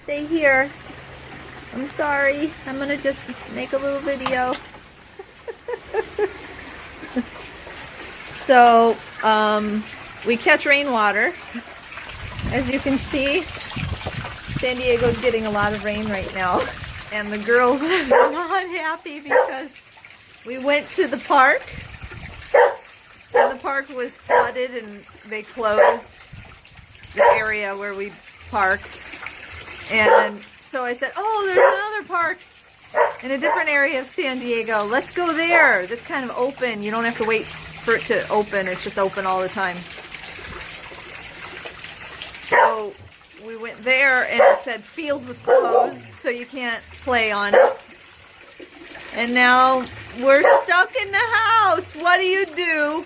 Stay here. I'm sorry. I'm gonna just make a little video. So, we catch rainwater. As you can see, San Diego's getting a lot of rain right now. And the girls are not happy because we went to the park. And the park was flooded and they closed the area where we parked. And so I said, oh, there's another park in a different area of San Diego. Let's go there. That's kind of open. You don't have to wait for it to open. It's just open all the time. So we went there and it said field was closed, so you can't play on it. And now we're stuck in the house. What do you do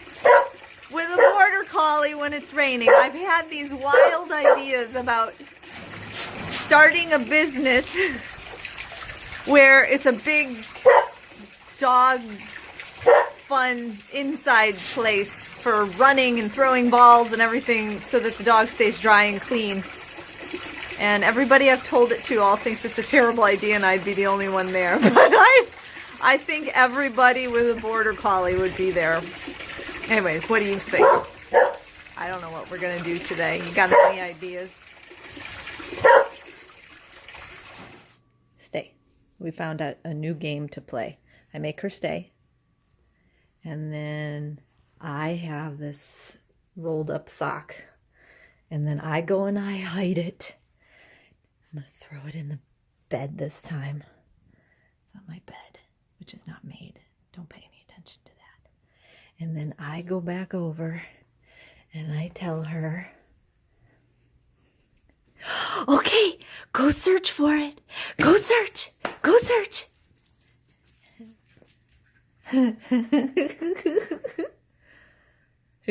with a border collie when it's raining? I've had these wild ideas about starting a business where it's a big dog fun inside place for running and throwing balls and everything so that the dog stays dry and clean. And everybody I've told it to all thinks it's a terrible idea and I'd be the only one there. But I think everybody with a border collie would be there. Anyways, what do you think? I don't know what we're going to do today. You got any ideas? Stay. We found out a new game to play. I make her stay. And then I have this rolled up sock. And then I go and I hide it. I'm going to throw it in the bed this time. It's on my bed, which is not made. Don't pay any attention to that. And then I go back over and I tell her, okay, go search for it. Go search. Go search. She's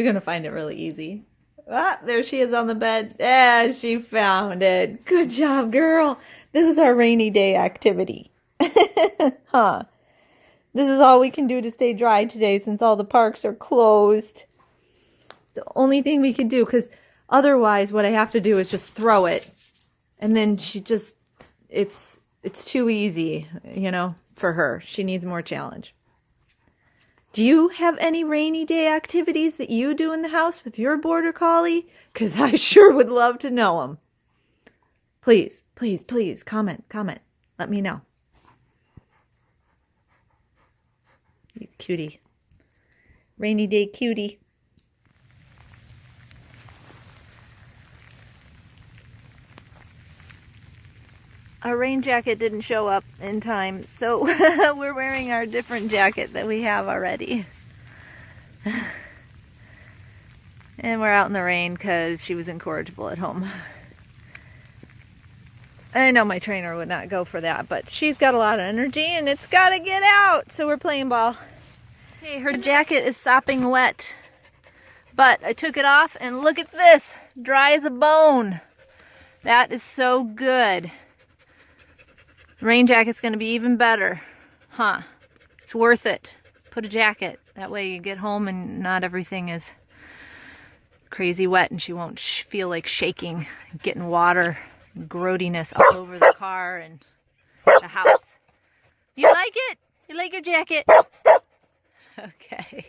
going to find it really easy. Ah, there she is on the bed. Yeah, she found it. Good job, girl. This is our rainy day activity. Huh. This is all we can do to stay dry today since all the parks are closed. It's the only thing we can do because otherwise what I have to do is just throw it. And then she just, it's too easy, you know, for her. She needs more challenge. Do you have any rainy day activities that you do in the house with your border collie? Because I sure would love to know them. Please, please, please, comment. Let me know. You cutie. Rainy day cutie. Our rain jacket didn't show up in time, so we're wearing our different jacket that we have already. And we're out in the rain because she was incorrigible at home. I know my trainer would not go for that, but she's got a lot of energy and it's got to get out, so we're playing ball. Okay, her jacket is sopping wet, but I took it off and look at this, dry as a bone. That is so good. Rain jacket's going to be even better. Huh. It's worth it. Put a jacket. That way you get home and not everything is crazy wet and she won't feel like shaking, getting water, grody-ness all over the car and the house. You like it? You like your jacket? Okay.